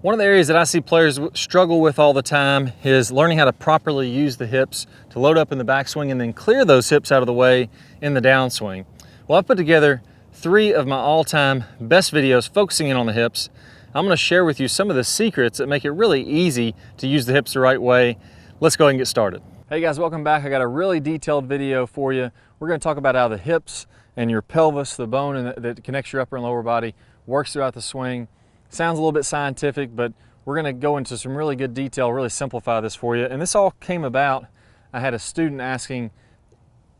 One of the areas that I see players struggle with all the time is learning how to properly use the hips to load up in the backswing and then clear those hips out of the way in the downswing. Well, I've put together 3 of my all-time best videos focusing in on the hips. I'm going to share with you some of the secrets that make it really easy to use the hips the right way. Let's go ahead and get started. Hey guys, welcome back. I got a really detailed video for you. We're going to talk about how the hips and your pelvis, the bone that connects your upper and lower body, works throughout the swing. Sounds a little bit scientific, but we're going to go into some really good detail, really simplify this for you. And this all came about, I had a student asking,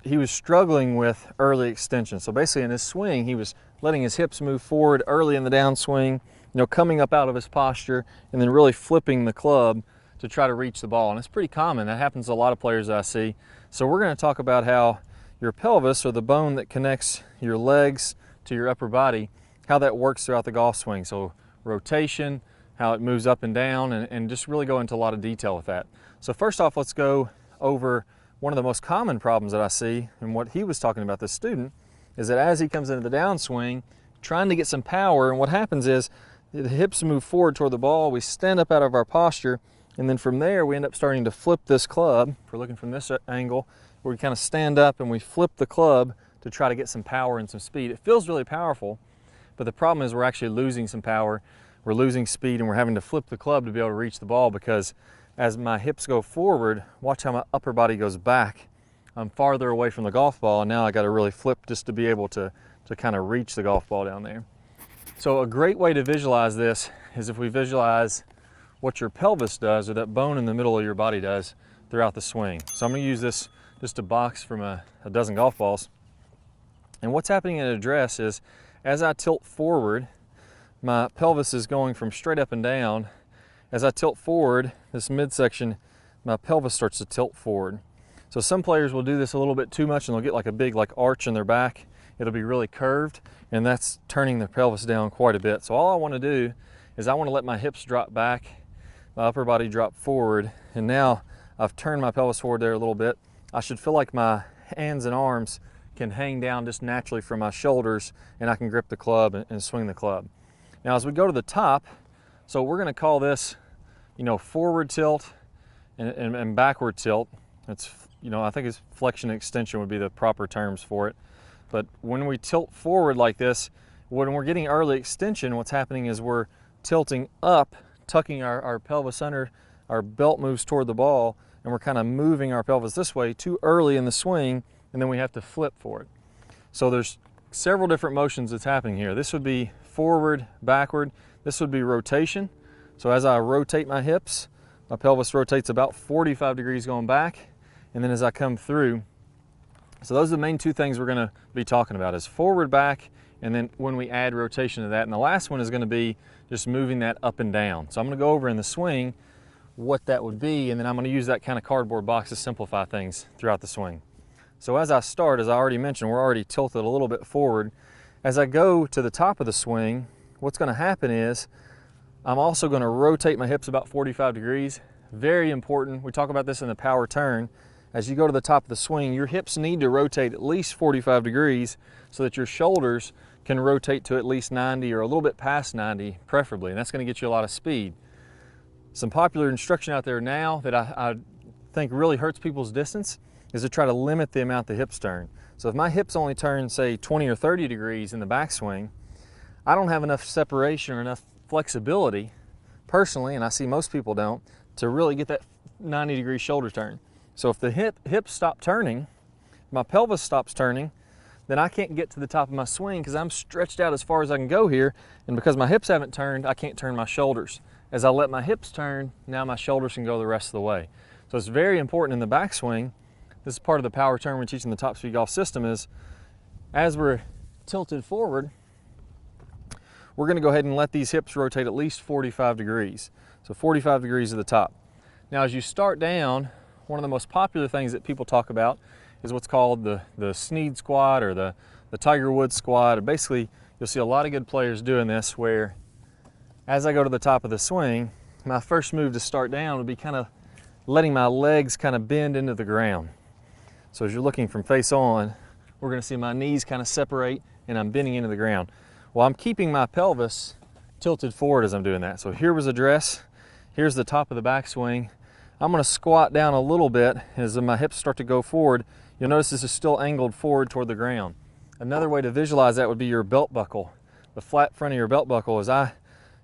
he was struggling with early extension. So basically in his swing, he was letting his hips move forward early in the downswing, coming up out of his posture and then really flipping the club to try to reach the ball. And it's pretty common. That happens to a lot of players that I see. So we're going to talk about how your pelvis, or the bone that connects your legs to your upper body, how that works throughout the golf swing. So rotation, how it moves up and down, and just really go into a lot of detail with that. So first off, let's go over one of the most common problems that I see, and what he was talking about, this student, is that as he comes into the downswing, trying to get some power, and what happens is the hips move forward toward the ball, we stand up out of our posture, and then from there we end up starting to flip this club. If we're looking from this angle, where we kind of stand up and we flip the club to try to get some power and some speed. It feels really powerful, but the problem is we're actually losing some power, we're losing speed, and we're having to flip the club to be able to reach the ball, because as my hips go forward, watch how my upper body goes back. I'm farther away from the golf ball, and now I got to really flip just to be able to kind of reach the golf ball down there. So a great way to visualize this is if we visualize what your pelvis does, or that bone in the middle of your body does throughout the swing. So I'm going to use this just a box from a dozen golf balls. And what's happening in an address is, as I tilt forward, my pelvis is going from straight up and down. As I tilt forward, this midsection, my pelvis starts to tilt forward. So some players will do this a little bit too much, and they'll get like a big arch in their back. It'll be really curved, and that's turning the pelvis down quite a bit. So all I want to do is I want to let my hips drop back, my upper body drop forward, and now I've turned my pelvis forward there a little bit. I should feel like my hands and arms can hang down just naturally from my shoulders, and I can grip the club and swing the club. Now as we go to the top, so we're going to call this, forward tilt and backward tilt. It's, I think it's flexion and extension would be the proper terms for it. But when we tilt forward like this, when we're getting early extension, what's happening is we're tilting up, tucking our pelvis under, our belt moves toward the ball, and we're kind of moving our pelvis this way too early in the swing, and then we have to flip for it. So there's several different motions that's happening here. This would be forward, backward. This would be rotation. So as I rotate my hips, my pelvis rotates about 45 degrees going back, and then as I come through. So those are the main 2 things we're going to be talking about, is forward, back, and then when we add rotation to that. And the last one is going to be just moving that up and down. So I'm going to go over in the swing what that would be, and then I'm going to use that kind of cardboard box to simplify things throughout the swing. So as I start, as I already mentioned, we're already tilted a little bit forward. As I go to the top of the swing, what's going to happen is I'm also going to rotate my hips about 45 degrees. Very important. We talk about this in the power turn. As you go to the top of the swing, your hips need to rotate at least 45 degrees so that your shoulders can rotate to at least 90, or a little bit past 90 preferably, and that's going to get you a lot of speed. Some popular instruction out there now that I think really hurts people's distance is to try to limit the amount the hips turn. So if my hips only turn, say, 20 or 30 degrees in the backswing, I don't have enough separation or enough flexibility, personally, and I see most people don't, to really get that 90-degree shoulder turn. So if the hips stop turning, my pelvis stops turning, then I can't get to the top of my swing because I'm stretched out as far as I can go here, and because my hips haven't turned, I can't turn my shoulders. As I let my hips turn, now my shoulders can go the rest of the way. So it's very important in the backswing. This is part of the power turn we're teaching the Top Speed Golf system, is as we're tilted forward, we're going to go ahead and let these hips rotate at least 45 degrees. So 45 degrees to the top. Now as you start down, one of the most popular things that people talk about is what's called the Sneed squat, or the Tiger Woods squat. Basically, you'll see a lot of good players doing this, where as I go to the top of the swing, my first move to start down would be kind of letting my legs kind of bend into the ground. So as you're looking from face on, we're going to see my knees kind of separate and I'm bending into the ground. Well, I'm keeping my pelvis tilted forward as I'm doing that. So here was address, here's the top of the backswing. I'm gonna squat down a little bit as my hips start to go forward. You'll notice this is still angled forward toward the ground. Another way to visualize that would be your belt buckle. The flat front of your belt buckle, as I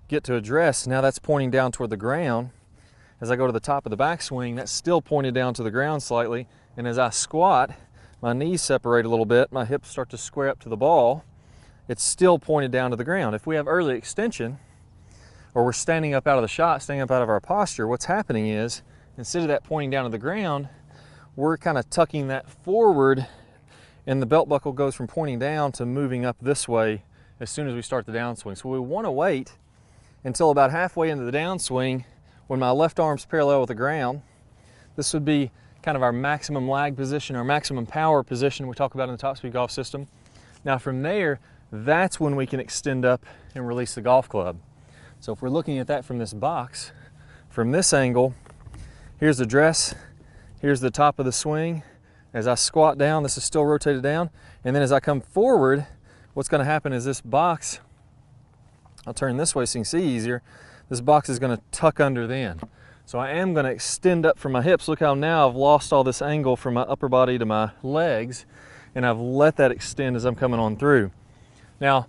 get to address, now that's pointing down toward the ground. As I go to the top of the backswing, that's still pointed down to the ground slightly. And as I squat, my knees separate a little bit, my hips start to square up to the ball. It's still pointed down to the ground. If we have early extension, or we're standing up out of the shot, standing up out of our posture, what's happening is, instead of that pointing down to the ground, we're kind of tucking that forward, and the belt buckle goes from pointing down to moving up this way as soon as we start the downswing. So we want to wait until about halfway into the downswing when my left arm's parallel with the ground. This would be kind of our maximum lag position, our maximum power position we talk about in the top speed golf system. Now from there, that's when we can extend up and release the golf club. So if we're looking at that from this box, from this angle, here's the address, here's the top of the swing. As I squat down, this is still rotated down. And then as I come forward, what's gonna happen is this box, I'll turn this way so you can see easier, this box is gonna tuck under then. So I am gonna extend up from my hips. Look how now I've lost all this angle from my upper body to my legs, and I've let that extend as I'm coming on through. Now,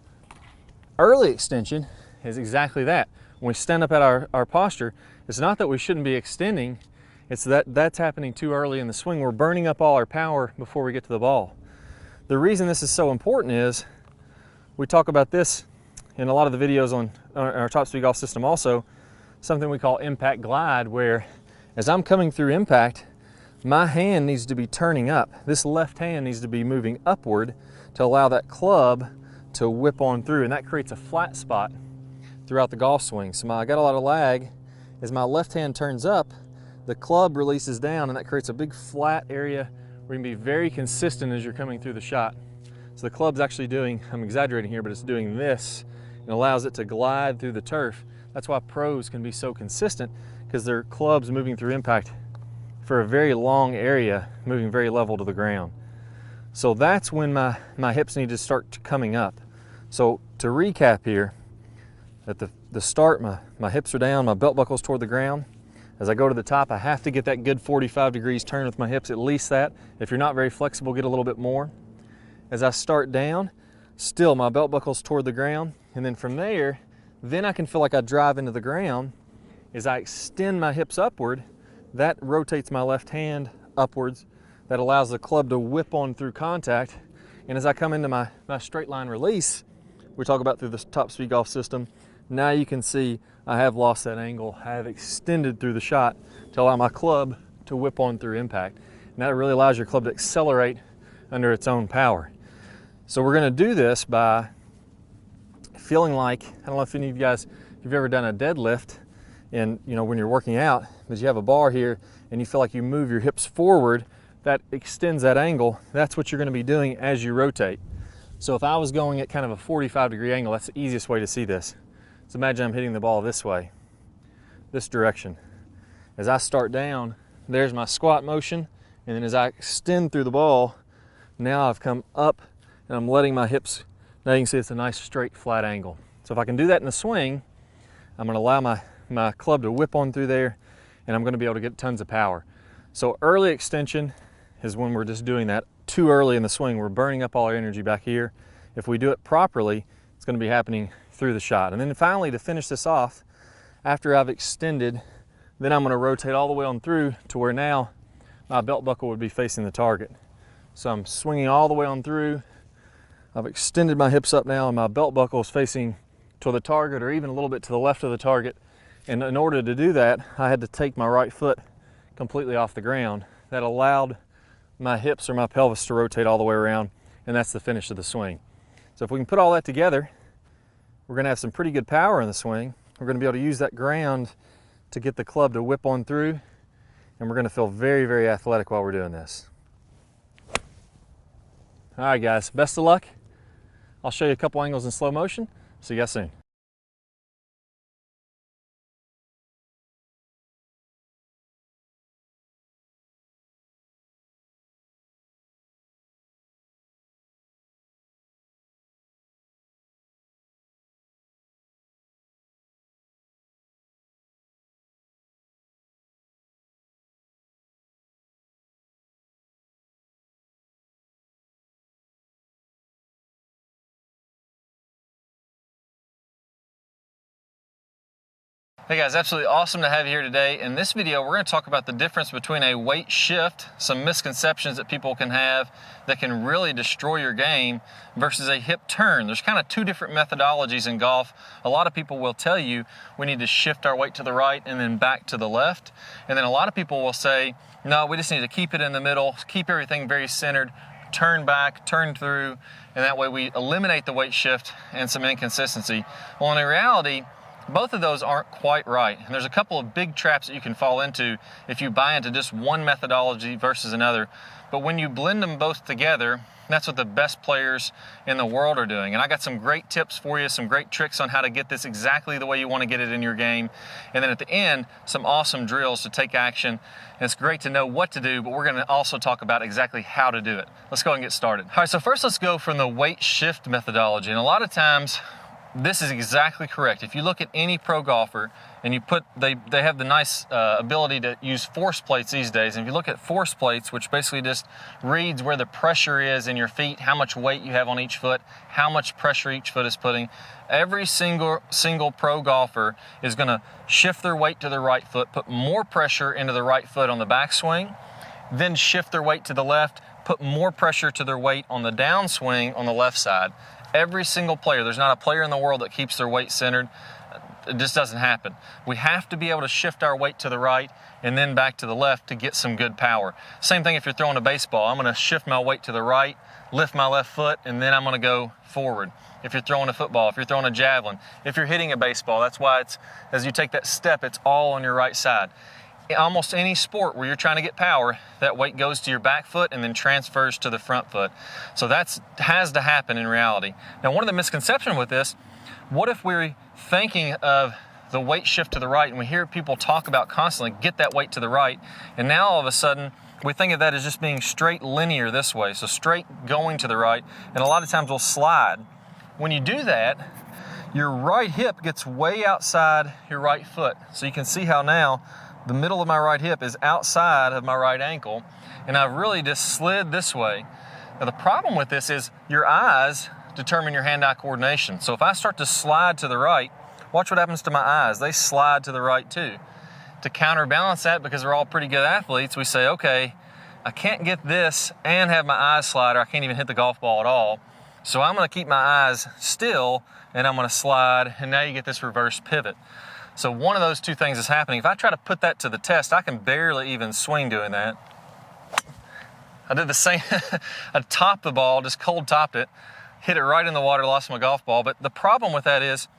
early extension is exactly that. When we stand up at our posture, it's not that we shouldn't be extending, it's that that's happening too early in the swing. We're burning up all our power before we get to the ball. The reason this is so important is, we talk about this in a lot of the videos on our top speed golf system also, something we call impact glide, where as I'm coming through impact, my hand needs to be turning up. This left hand needs to be moving upward to allow that club to whip on through, and that creates a flat spot throughout the golf swing. So I got a lot of lag. As my left hand turns up, the club releases down, and that creates a big flat area where you can be very consistent as you're coming through the shot. So the club's actually doing, I'm exaggerating here, but it's doing this and allows it to glide through the turf. That's why pros can be so consistent, because their club's moving through impact for a very long area, moving very level to the ground. So that's when my hips need to start coming up. So to recap here, at the start, my hips are down, my belt buckle's toward the ground. As I go to the top, I have to get that good 45 degrees turn with my hips, at least that. If you're not very flexible, get a little bit more. As I start down, still my belt buckle's toward the ground. And then from there, then I can feel like I drive into the ground. As I extend my hips upward, that rotates my left hand upwards. That allows the club to whip on through contact. And as I come into my straight line release, we talk about through the top speed golf system, now you can see I have lost that angle. I have extended through the shot to allow my club to whip on through impact. And that really allows your club to accelerate under its own power. So we're gonna do this by feeling like, I don't know if any of you guys, if you've ever done a deadlift, and when you're working out, but you have a bar here and you feel like you move your hips forward, that extends that angle. That's what you're gonna be doing as you rotate. So if I was going at kind of a 45-degree angle, that's the easiest way to see this. So imagine I'm hitting the ball this way, this direction. As I start down, there's my squat motion, and then as I extend through the ball, now I've come up and I'm letting my hips, now you can see it's a nice straight flat angle. So if I can do that in the swing, I'm gonna allow my club to whip on through there, and I'm gonna be able to get tons of power. So early extension is when we're just doing that too early in the swing. We're burning up all our energy back here. If we do it properly, it's gonna be happening through the shot. And then finally, to finish this off, after I've extended, then I'm gonna rotate all the way on through to where now my belt buckle would be facing the target. So I'm swinging all the way on through. I've extended my hips up now, and my belt buckle is facing to the target, or even a little bit to the left of the target. And in order to do that, I had to take my right foot completely off the ground. That allowed my hips or my pelvis to rotate all the way around, and that's the finish of the swing. So if we can put all that together, we're gonna have some pretty good power in the swing. We're gonna be able to use that ground to get the club to whip on through, and we're gonna feel very, very athletic while we're doing this. All right, guys, best of luck. I'll show you a couple angles in slow motion. See you guys soon. Hey guys, absolutely awesome to have you here today. In this video, we're going to talk about the difference between a weight shift, some misconceptions that people can have that can really destroy your game, versus a hip turn. There's kind of two different methodologies in golf. A lot of people will tell you we need to shift our weight to the right and then back to the left. And then a lot of people will say, no, we just need to keep it in the middle, keep everything very centered, turn back, turn through, and that way we eliminate the weight shift and some inconsistency. Well, in reality, both of those aren't quite right. And there's a couple of big traps that you can fall into if you buy into just one methodology versus another. But when you blend them both together, that's what the best players in the world are doing. And I got some great tips for you, some great tricks on how to get this exactly the way you want to get it in your game. And then at the end, some awesome drills to take action. And it's great to know what to do, but we're going to also talk about exactly how to do it. Let's go and get started. All right, so first let's go from the weight shift methodology. And a lot of times, this is exactly correct. If you look at any pro golfer and you put, they have the nice ability to use force plates these days. And if you look at force plates, which basically just reads where the pressure is in your feet, how much weight you have on each foot, how much pressure each foot is putting, every single pro golfer is going to shift their weight to the right foot, put more pressure into the right foot on the backswing, then shift their weight to the left, put more pressure to their weight on the downswing on the left side. Every single player, there's not a player in the world that keeps their weight centered. It just doesn't happen. We have to be able to shift our weight to the right and then back to the left to get some good power. Same thing if you're throwing a baseball. I'm going to shift my weight to the right, lift my left foot, and then I'm going to go forward. If you're throwing a football, if you're throwing a javelin, if you're hitting a baseball, that's why it's, as you take that step, it's all on your right side. Almost any sport where you're trying to get power, that weight goes to your back foot and then transfers to the front foot. So that has to happen in reality. Now, one of the misconceptions with this, what if we're thinking of the weight shift to the right and we hear people talk about constantly, get that weight to the right, and now all of a sudden we think of that as just being straight linear this way, so straight going to the right, and a lot of times we'll slide. When you do that, your right hip gets way outside your right foot. So you can see how now the middle of my right hip is outside of my right ankle, and I've really just slid this way. Now the problem with this is your eyes determine your hand-eye coordination. So if I start to slide to the right, watch what happens to my eyes. They slide to the right too. To counterbalance that, because we're all pretty good athletes, we say, okay, I can't get this and have my eyes slide, or I can't even hit the golf ball at all. So I'm going to keep my eyes still, and I'm going to slide, and now you get this reverse pivot. So one of those two things is happening. If I try to put that to the test, I can barely even swing doing that. I did the same. I topped the ball, just cold topped it, hit it right in the water, lost my golf ball. But the problem with that is,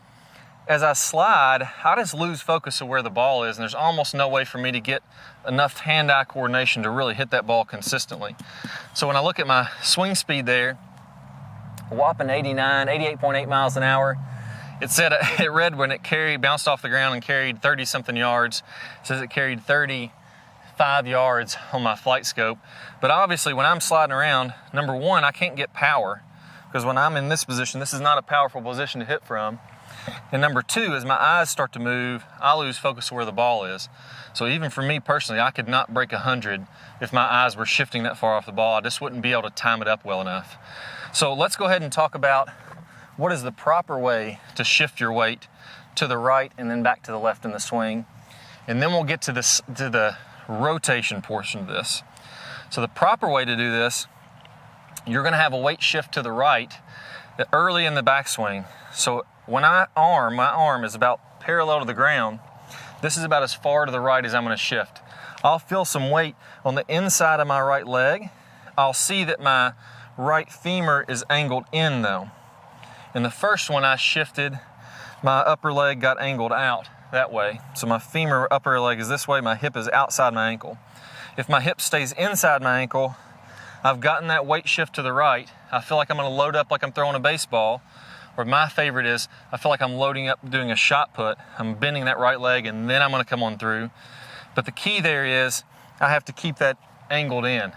as I slide, I just lose focus of where the ball is, and there's almost no way for me to get enough hand-eye coordination to really hit that ball consistently. So when I look at my swing speed there, a whopping 88.8 miles an hour. It said, it read when it bounced off the ground and carried 30-something yards. It says it carried 35 yards on my flight scope. But obviously, when I'm sliding around, number one, I can't get power, because when I'm in this position, this is not a powerful position to hit from. And number two, as my eyes start to move, I lose focus of where the ball is. So even for me personally, I could not break 100 if my eyes were shifting that far off the ball. I just wouldn't be able to time it up well enough. So let's go ahead and talk about what is the proper way to shift your weight to the right and then back to the left in the swing. And then we'll get to the rotation portion of this. So the proper way to do this, you're going to have a weight shift to the right early in the backswing. So when my arm is about parallel to the ground, this is about as far to the right as I'm going to shift. I'll feel some weight on the inside of my right leg. I'll see that my right femur is angled in though. In the first one I shifted, my upper leg got angled out that way. So my femur upper leg is this way, my hip is outside my ankle. If my hip stays inside my ankle, I've gotten that weight shift to the right. I feel like I'm going to load up like I'm throwing a baseball. Or my favorite is, I feel like I'm loading up doing a shot put. I'm bending that right leg and then I'm going to come on through. But the key there is, I have to keep that angled in.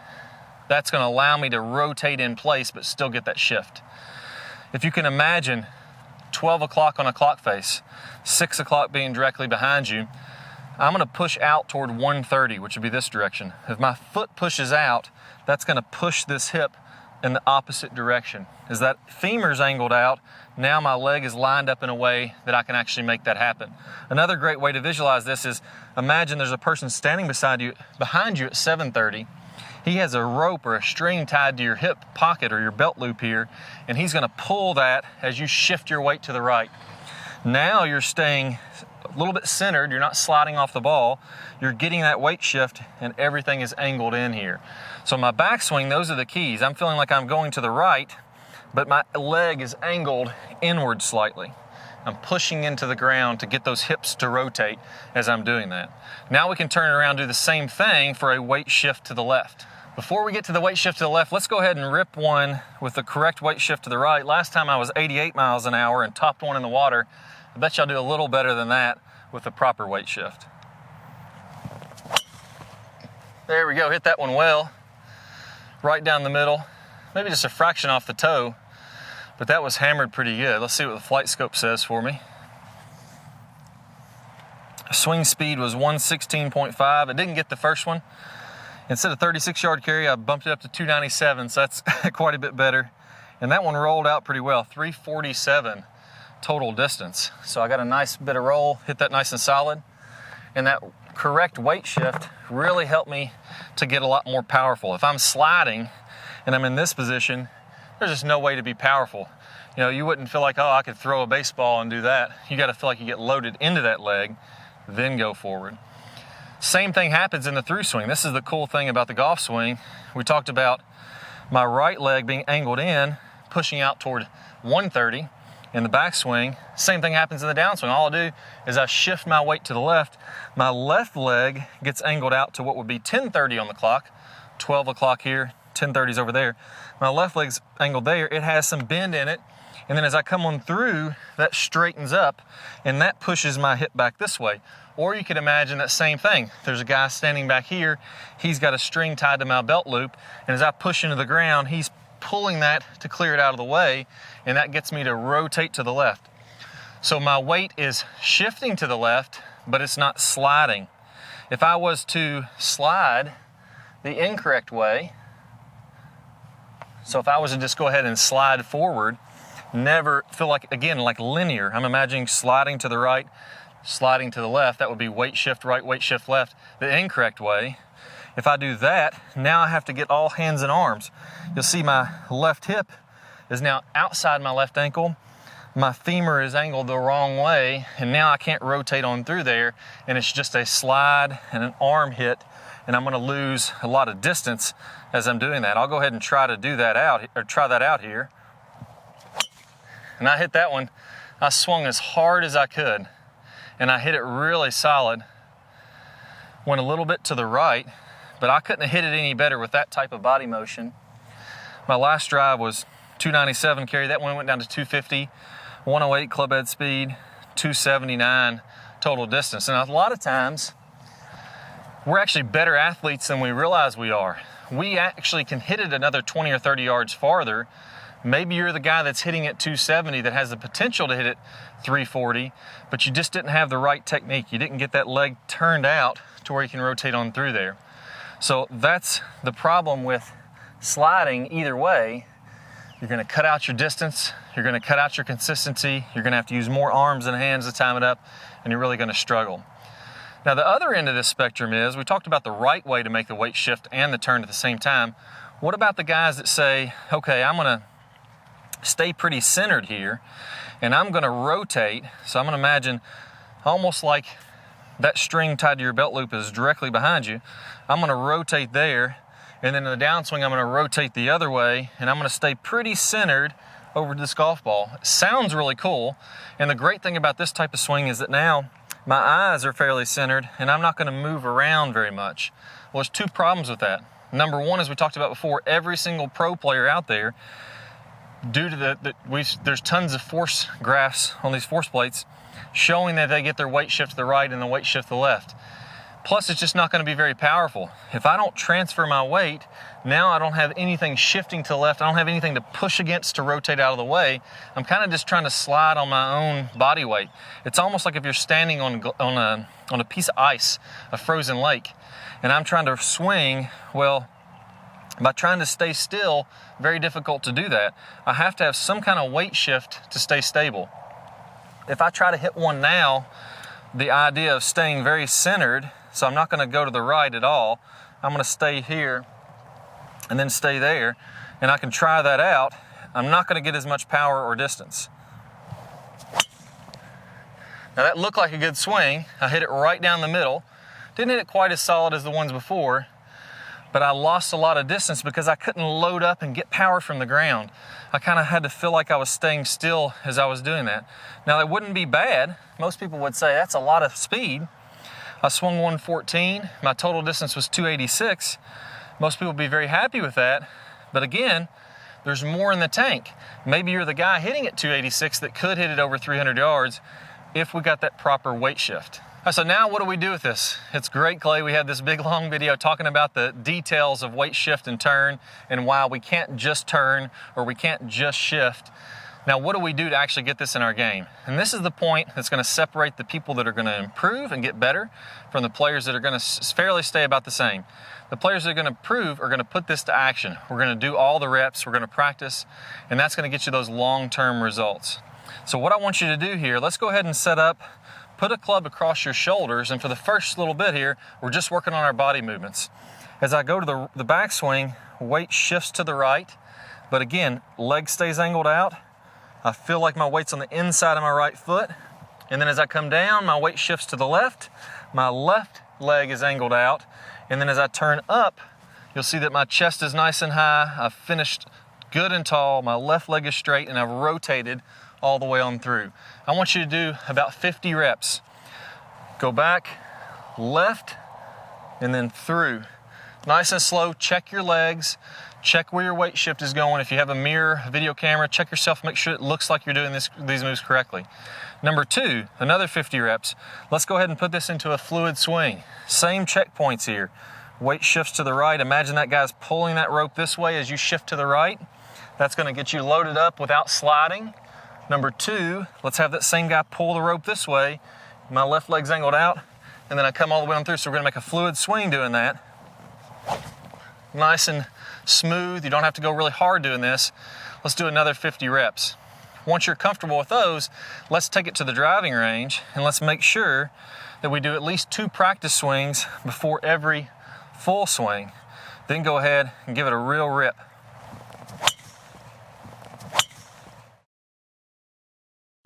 That's going to allow me to rotate in place but still get that shift. If you can imagine 12 o'clock on a clock face, 6 o'clock being directly behind you, I'm going to push out toward 130, which would be this direction. If my foot pushes out, that's going to push this hip in the opposite direction. As that femur's angled out, now my leg is lined up in a way that I can actually make that happen. Another great way to visualize this is imagine there's a person standing behind you at 7:30. He has a rope or a string tied to your hip pocket or your belt loop here, and he's gonna pull that as you shift your weight to the right. Now you're staying a little bit centered, you're not sliding off the ball, you're getting that weight shift and everything is angled in here. So my backswing, those are the keys. I'm feeling like I'm going to the right, but my leg is angled inward slightly. I'm pushing into the ground to get those hips to rotate as I'm doing that. Now we can turn around and do the same thing for a weight shift to the left. Before we get to the weight shift to the left, let's go ahead and rip one with the correct weight shift to the right. Last time I was 88 miles an hour and topped one in the water. I bet you I'll do a little better than that with the proper weight shift. There we go, hit that one well. Right down the middle, maybe just a fraction off the toe, but that was hammered pretty good. Let's see what the flight scope says for me. Swing speed was 116.5. It didn't get the first one. Instead of 36-yard carry, I bumped it up to 297, so that's quite a bit better. And that one rolled out pretty well, 347 total distance. So I got a nice bit of roll, hit that nice and solid. And that correct weight shift really helped me to get a lot more powerful. If I'm sliding and I'm in this position, there's just no way to be powerful. You know, you wouldn't feel like, oh, I could throw a baseball and do that. You got to feel like you get loaded into that leg, then go forward. Same thing happens in the through swing. This is the cool thing about the golf swing. We talked about my right leg being angled in, pushing out toward 130 in the backswing. Same thing happens in the downswing. All I do is I shift my weight to the left. My left leg gets angled out to what would be 10:30 on the clock, 12 o'clock here, 10:30 is over there. My left leg's angled there. It has some bend in it. And then as I come on through, that straightens up and that pushes my hip back this way. Or you could imagine that same thing. There's a guy standing back here. He's got a string tied to my belt loop. And as I push into the ground, he's pulling that to clear it out of the way. And that gets me to rotate to the left. So my weight is shifting to the left, but it's not sliding. If I was to slide the incorrect way, so if I was to just go ahead and slide forward, never feel like, again, like linear. I'm imagining sliding to the right, sliding to the left. That would be weight shift right, weight shift left, the incorrect way. If I do that, now I have to get all hands and arms. You'll see my left hip is now outside my left ankle. My femur is angled the wrong way, and now I can't rotate on through there, and it's just a slide and an arm hit, and I'm gonna lose a lot of distance as I'm doing that. I'll go ahead and try to do that out, or try that out here. And I hit that one. I swung as hard as I could, and I hit it really solid. Went a little bit to the right, but I couldn't have hit it any better with that type of body motion. My last drive was 297 carry. That one went down to 250, 108 club head speed, 279 total distance. And a lot of times, we're actually better athletes than we realize we are. We actually can hit it another 20 or 30 yards farther. Maybe you're the guy that's hitting at 270 that has the potential to hit it 340, but you just didn't have the right technique. You didn't get that leg turned out to where you can rotate on through there. So that's the problem with sliding either way. You're gonna cut out your distance, you're gonna cut out your consistency, you're gonna have to use more arms and hands to time it up, and you're really gonna struggle. Now the other end of this spectrum is, we talked about the right way to make the weight shift and the turn at the same time. What about the guys that say, okay, I'm gonna stay pretty centered here, and I'm gonna rotate. So I'm gonna imagine almost like that string tied to your belt loop is directly behind you. I'm gonna rotate there, and then in the downswing, I'm gonna rotate the other way, and I'm gonna stay pretty centered over this golf ball. It sounds really cool, and the great thing about this type of swing is that now my eyes are fairly centered, and I'm not gonna move around very much. Well, there's two problems with that. Number one, as we talked about before, every single pro player out there, due to there's tons of force graphs on these force plates showing that they get their weight shift to the right and the weight shift to the left. Plus, it's just not going to be very powerful. If I don't transfer my weight, now I don't have anything shifting to the left. I don't have anything to push against to rotate out of the way. I'm kind of just trying to slide on my own body weight. It's almost like if you're standing on a piece of ice, a frozen lake, and I'm trying to swing. Well, By trying to stay still, very difficult to do that. I have to have some kind of weight shift to stay stable. If I try to hit one now, the idea of staying very centered, so I'm not going to go to the right at all, I'm going to stay here and then stay there, and I can try that out. I'm not going to get as much power or distance. Now that looked like a good swing. I hit it right down the middle. Didn't hit it quite as solid as the ones before, but I lost a lot of distance because I couldn't load up and get power from the ground. I kind of had to feel like I was staying still as I was doing that. Now that wouldn't be bad. Most people would say that's a lot of speed. I swung 114, my total distance was 286. Most people would be very happy with that, but again, there's more in the tank. Maybe you're the guy hitting at 286 that could hit it over 300 yards if we got that proper weight shift. All right, so now what do we do with this? It's great, Clay. We had this big long video talking about the details of weight shift and turn and why we can't just turn or we can't just shift. Now, what do we do to actually get this in our game? And this is the point that's going to separate the people that are going to improve and get better from the players that are going to fairly stay about the same. The players that are going to improve are going to put this to action. We're going to do all the reps, we're going to practice, and that's going to get you those long-term results. So what I want you to do here, let's go ahead and set up, put a club across your shoulders, and for the first little bit here, we're just working on our body movements. As I go to the backswing, weight shifts to the right, but again, leg stays angled out. I feel like my weight's on the inside of my right foot. And then as I come down, my weight shifts to the left. My left leg is angled out. And then as I turn up, you'll see that my chest is nice and high. I've finished good and tall. My left leg is straight and I've rotated all the way on through. I want you to do about 50 reps. Go back, left, and then through. Nice and slow, check your legs. Check where your weight shift is going. If you have a mirror, a video camera, check yourself, make sure it looks like you're doing these moves correctly. Number two, another 50 reps. Let's go ahead and put this into a fluid swing. Same checkpoints here. Weight shifts to the right. Imagine that guy's pulling that rope this way as you shift to the right. That's going to get you loaded up without sliding. Number two, let's have that same guy pull the rope this way. My left leg's angled out, and then I come all the way on through. So we're going to make a fluid swing doing that. Nice and smooth. You don't have to go really hard doing this. Let's do another 50 reps. Once you're comfortable with those, let's take it to the driving range and let's make sure that we do at least 2 practice swings before every full swing. Then go ahead and give it a real rip.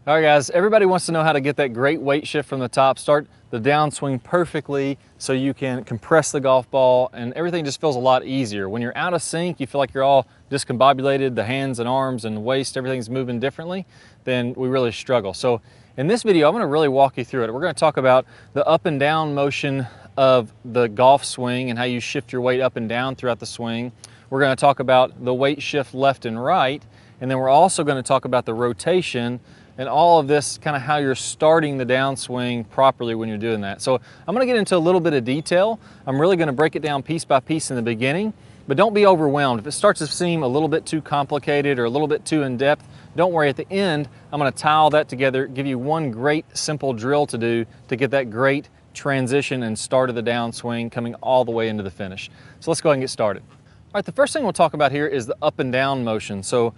All right, guys, everybody wants to know how to get that great weight shift from the top. Start the downswing perfectly so you can compress the golf ball and everything just feels a lot easier. When you're out of sync, you feel like you're all discombobulated, the hands and arms and waist, everything's moving differently, then we really struggle. So in this video, I'm gonna really walk you through it. We're gonna talk about the up and down motion of the golf swing and how you shift your weight up and down throughout the swing. We're gonna talk about the weight shift left and right, and then we're also gonna talk about the rotation and all of this, kind of how you're starting the downswing properly when you're doing that. So I'm gonna get into a little bit of detail. I'm really gonna break it down piece by piece in the beginning, but don't be overwhelmed. If it starts to seem a little bit too complicated or a little bit too in-depth, don't worry. At the end, I'm gonna tie all that together, give you one great simple drill to do to get that great transition and start of the downswing coming all the way into the finish. So let's go ahead and get started. All right, the first thing we'll talk about here is the up and down motion. So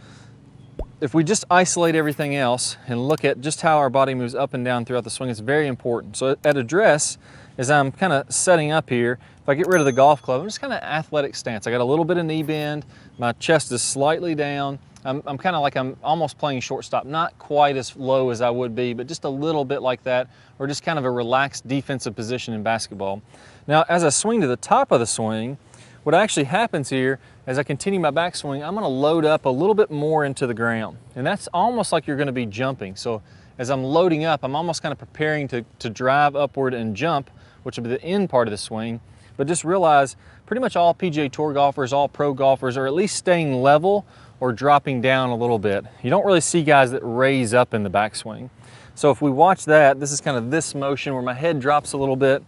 if we just isolate everything else and look at just how our body moves up and down throughout the swing, it's very important. So at address, as I'm kind of setting up here, if I get rid of the golf club, I'm just kind of athletic stance. I got a little bit of knee bend, my chest is slightly down. I'm kind of like I'm almost playing shortstop, not quite as low as I would be, but just a little bit like that, or just kind of a relaxed defensive position in basketball. Now, as I swing to the top of the swing, what actually happens here, as I continue my backswing, I'm gonna load up a little bit more into the ground. And that's almost like you're gonna be jumping. So as I'm loading up, I'm almost kind of preparing to drive upward and jump, which will be the end part of the swing. But just realize, pretty much all PGA Tour golfers, all pro golfers are at least staying level or dropping down a little bit. You don't really see guys that raise up in the backswing. So if we watch that, this is kind of this motion where my head drops a little bit.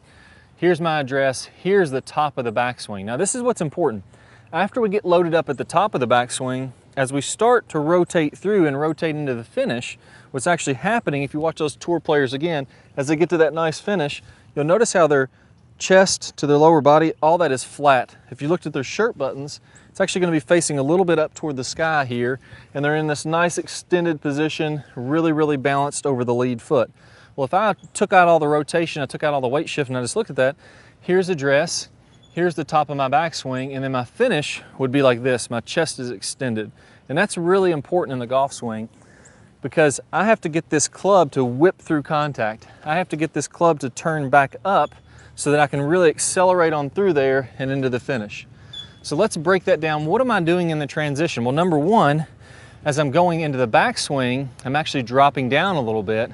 Here's my address, here's the top of the backswing. Now this is what's important. After we get loaded up at the top of the backswing, as we start to rotate through and rotate into the finish, what's actually happening, if you watch those tour players again, as they get to that nice finish, you'll notice how they're chest to their lower body, all that is flat. If you looked at their shirt buttons, it's actually going to be facing a little bit up toward the sky here, and they're in this nice extended position, really balanced over the lead foot. Well, if I took out all the rotation, I took out all the weight shift, and I just looked at that, here's the dress, here's the top of my backswing, and then my finish would be like this. My chest is extended. And that's really important in the golf swing, because I have to get this club to whip through contact. I have to get this club to turn back up so that I can really accelerate on through there and into the finish. So let's break that down. What am I doing in the transition? Well, number one, as I'm going into the backswing, I'm actually dropping down a little bit.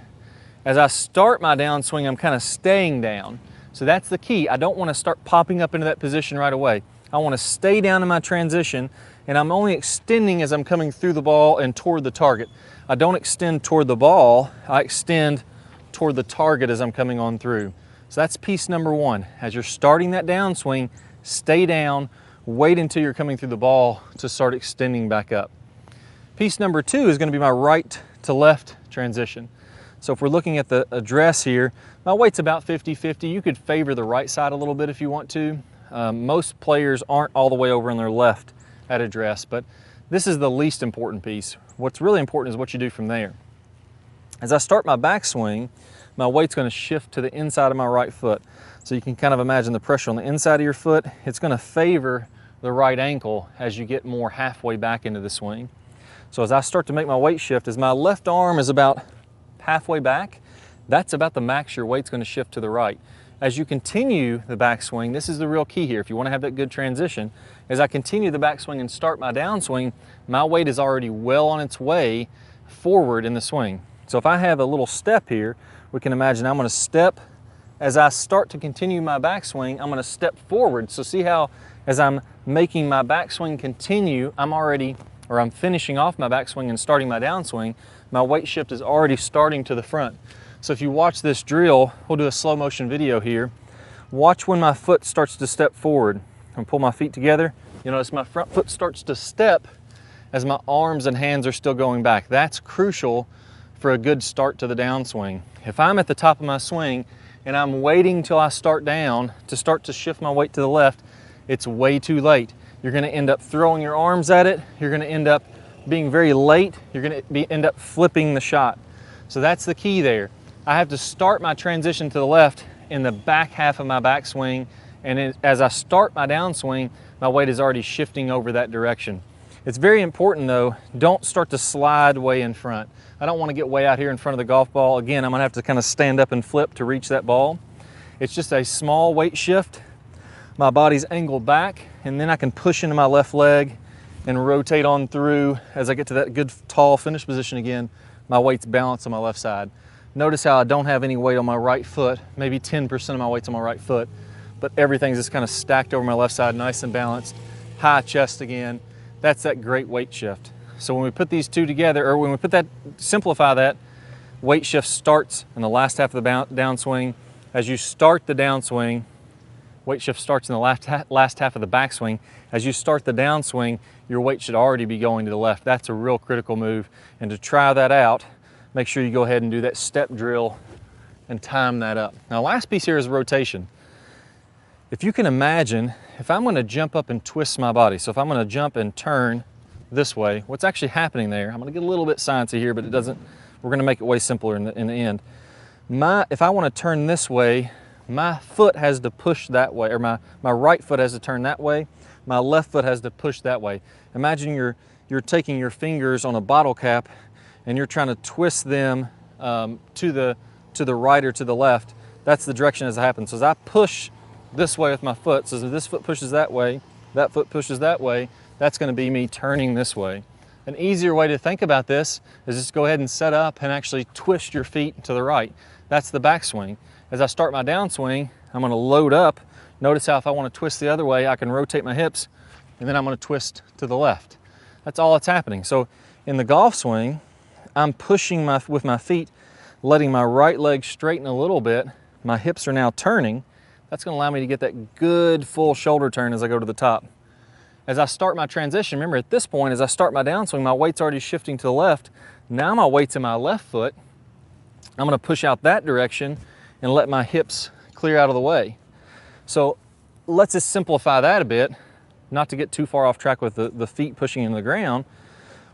As I start my downswing, I'm kind of staying down. So that's the key. I don't want to start popping up into that position right away. I want to stay down in my transition, and I'm only extending as I'm coming through the ball and toward the target. I don't extend toward the ball, I extend toward the target as I'm coming on through. So that's piece number one. As you're starting that downswing, stay down, wait until you're coming through the ball to start extending back up. Piece number two is going to be my right to left transition. So if we're looking at the address here, my weight's about 50-50. You could favor the right side a little bit if you want to. Most players aren't all the way over on their left at address, but this is the least important piece. What's really important is what you do from there. As I start my backswing, my weight's going to shift to the inside of my right foot. So you can kind of imagine the pressure on the inside of your foot. It's going to favor the right ankle as you get more halfway back into the swing. So as I start to make my weight shift, as my left arm is about halfway back, that's about the max your weight's going to shift to the right. As you continue the backswing, this is the real key here. If you want to have that good transition, as I continue the backswing and start my downswing, my weight is already well on its way forward in the swing. So if I have a little step here, we can imagine I'm going to step. As I start to continue my backswing, I'm going to step forward. So see how as I'm making my backswing continue, I'm finishing off my backswing and starting my downswing, my weight shift is already starting to the front. So if you watch this drill, we'll do a slow motion video here. Watch when my foot starts to step forward. I'm gonna pull my feet together. You notice my front foot starts to step as my arms and hands are still going back. That's crucial for a good start to the downswing. If I'm at the top of my swing and I'm waiting till I start down to start to shift my weight to the left, it's way too late. You're gonna end up throwing your arms at it. You're gonna end up being very late. You're gonna end up flipping the shot. So that's the key there. I have to start my transition to the left in the back half of my backswing, and as I start my downswing, my weight is already shifting over that direction. It's very important though, don't start to slide way in front. I don't want to get way out here in front of the golf ball. Again, I'm going to have to kind of stand up and flip to reach that ball. It's just a small weight shift. My body's angled back, and then I can push into my left leg and rotate on through. As I get to that good tall finish position again, my weight's balanced on my left side. Notice how I don't have any weight on my right foot. Maybe 10% of my weight's on my right foot, but everything's just kind of stacked over my left side, nice and balanced. High chest again. That's that great weight shift. So when we put these two together, or when we put that, simplify that, weight shift starts in the last half of the downswing. As you start the downswing, weight shift starts in the last half of the backswing. As you start the downswing, your weight should already be going to the left. That's a real critical move. And to try that out, make sure you go ahead and do that step drill and time that up. Now, last piece here is rotation. If you can imagine, if I'm going to jump up and twist my body, so if I'm going to jump and turn this way, what's actually happening there, I'm going to get a little bit sciencey here, but it doesn't, we're going to make it way simpler in the end. If I want to turn this way, my foot has to push that way, or my right foot has to turn that way, my left foot has to push that way. Imagine you're taking your fingers on a bottle cap and you're trying to twist them to the right or to the left. That's the direction as it happens. So as I push this way with my foot, so if this foot pushes that way, that foot pushes that way, that's going to be me turning this way. An easier way to think about this is just go ahead and set up and actually twist your feet to the right. That's the backswing. As I start my downswing, I'm going to load up. Notice how if I want to twist the other way, I can rotate my hips, and then I'm going to twist to the left. That's all that's happening. So in the golf swing, I'm pushing with my feet, letting my right leg straighten a little bit. My hips are now turning. That's going to allow me to get that good full shoulder turn as I go to the top. As I start my transition, remember at this point, as I start my downswing, my weight's already shifting to the left. Now my weight's in my left foot. I'm going to push out that direction and let my hips clear out of the way. So let's just simplify that a bit, not to get too far off track with the feet pushing into the ground.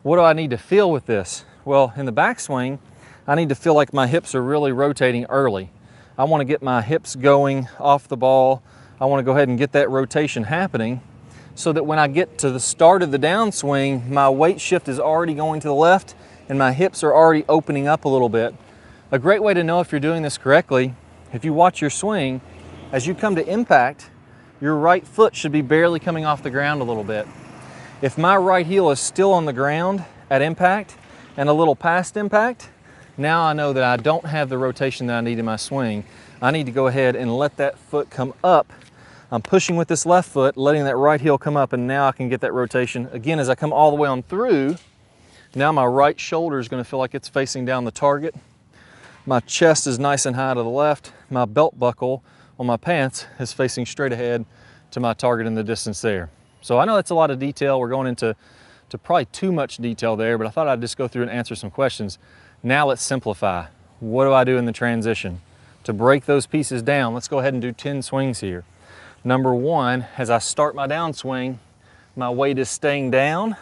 What do I need to feel with this? Well, in the backswing, I need to feel like my hips are really rotating early. I want to get my hips going off the ball. I want to go ahead and get that rotation happening so that when I get to the start of the downswing, my weight shift is already going to the left and my hips are already opening up a little bit. A great way to know if you're doing this correctly, if you watch your swing, as you come to impact, your right foot should be barely coming off the ground a little bit. If my right heel is still on the ground at impact and a little past impact, now I know that I don't have the rotation that I need in my swing. I need to go ahead and let that foot come up. I'm pushing with this left foot, letting that right heel come up, and now I can get that rotation. Again, as I come all the way on through, now my right shoulder is going to feel like it's facing down the target. My chest is nice and high to the left. My belt buckle on my pants is facing straight ahead to my target in the distance there. So I know that's a lot of detail. We're going into probably too much detail there, but I thought I'd just go through and answer some questions. Now let's simplify. What do I do in the transition? To break those pieces down, let's go ahead and do 10 swings here. Number one, as I start my downswing, my weight is staying down.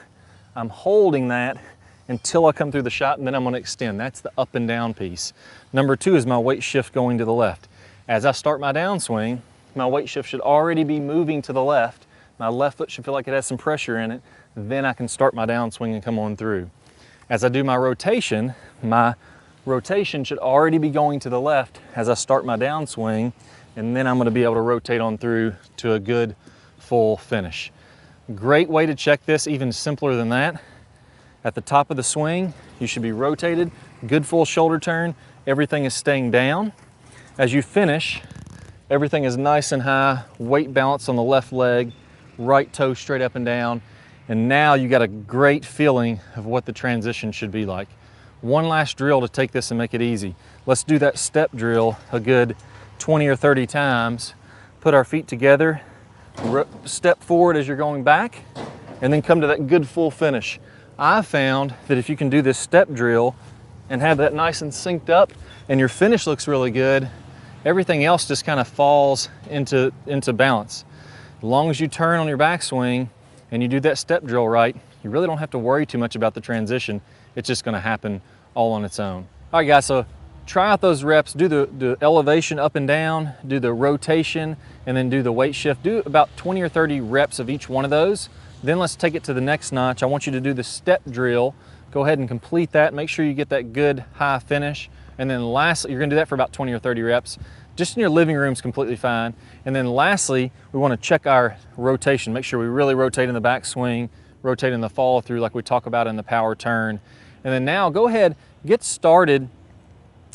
I'm holding that until I come through the shot, and then I'm going to extend. That's the up and down piece. Number two is my weight shift going to the left. As I start my downswing, my weight shift should already be moving to the left. My left foot should feel like it has some pressure in it. Then I can start my downswing and come on through. As I do my rotation should already be going to the left as I start my downswing, and then I'm going to be able to rotate on through to a good full finish. Great way to check this, even simpler than that. At the top of the swing, you should be rotated, good full shoulder turn, everything is staying down. As you finish, everything is nice and high, weight balance on the left leg, right toe straight up and down, and now you got a great feeling of what the transition should be like. One last drill to take this and make it easy. Let's do that step drill a good 20 or 30 times. Put our feet together, step forward as you're going back, and then come to that good full finish. I've found that if you can do this step drill and have that nice and synced up and your finish looks really good, everything else just kind of falls into balance. As long as you turn on your backswing and you do that step drill right, you really don't have to worry too much about the transition. It's just going to happen all on its own. All right, guys, so try out those reps. Do the elevation up and down, do the rotation, and then do the weight shift. Do about 20 or 30 reps of each one of those. Then let's take it to the next notch. I want you to do the step drill. Go ahead and complete that. Make sure you get that good high finish. And then lastly, you're going to do that for about 20 or 30 reps. Just in your living room is completely fine. And then lastly, we want to check our rotation. Make sure we really rotate in the backswing, rotate in the follow through like we talk about in the power turn. And then now go ahead, get started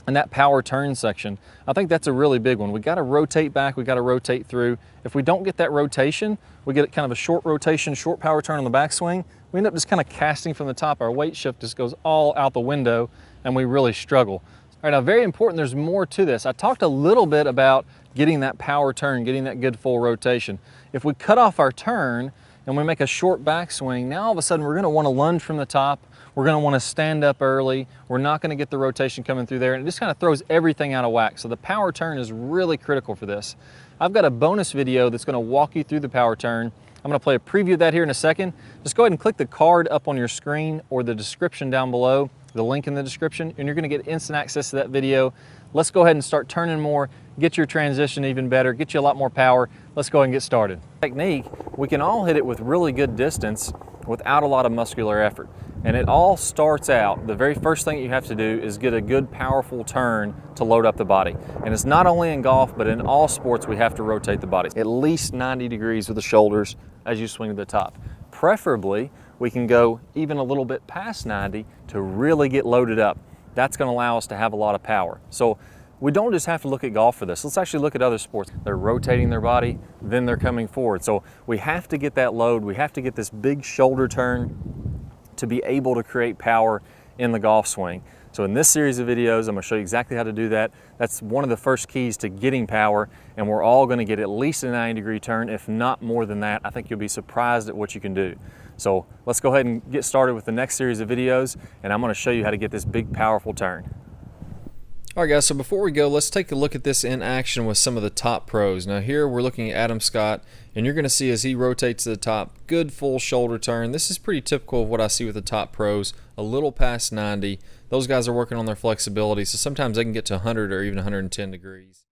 in that power turn section. I think that's a really big one. We got to rotate back, we got to rotate through. If we don't get that rotation, we get kind of a short rotation, short power turn on the backswing, we end up just kind of casting from the top. Our weight shift just goes all out the window and we really struggle. All right, now very important, there's more to this. I talked a little bit about getting that power turn, getting that good full rotation. If we cut off our turn and we make a short backswing, now all of a sudden we're gonna wanna lunge from the top, we're gonna wanna stand up early, we're not gonna get the rotation coming through there, and it just kind of throws everything out of whack. So the power turn is really critical for this. I've got a bonus video that's gonna walk you through the power turn. I'm gonna play a preview of that here in a second. Just go ahead and click the card up on your screen or the description down below, the link in the description, and you're gonna get instant access to that video. Let's go ahead and start turning more, get your transition even better, get you a lot more power. Let's go ahead and get started. Technique, we can all hit it with really good distance without a lot of muscular effort. And it all starts out, the very first thing you have to do is get a good powerful turn to load up the body. And it's not only in golf, but in all sports we have to rotate the body. At least 90 degrees with the shoulders as you swing to the top. Preferably, we can go even a little bit past 90 to really get loaded up. That's gonna allow us to have a lot of power. So we don't just have to look at golf for this. Let's actually look at other sports. They're rotating their body, then they're coming forward. So we have to get that load. We have to get this big shoulder turn to be able to create power in the golf swing. So in this series of videos, I'm gonna show you exactly how to do that. That's one of the first keys to getting power, and we're all gonna get at least a 90-degree turn, if not more than that. I think you'll be surprised at what you can do. So let's go ahead and get started with the next series of videos, and I'm gonna show you how to get this big, powerful turn. All right, guys, so before we go, let's take a look at this in action with some of the top pros. Now here we're looking at Adam Scott, and you're going to see as he rotates to the top, good full shoulder turn. This is pretty typical of what I see with the top pros, a little past 90. Those guys are working on their flexibility, so sometimes they can get to 100 or even 110 degrees.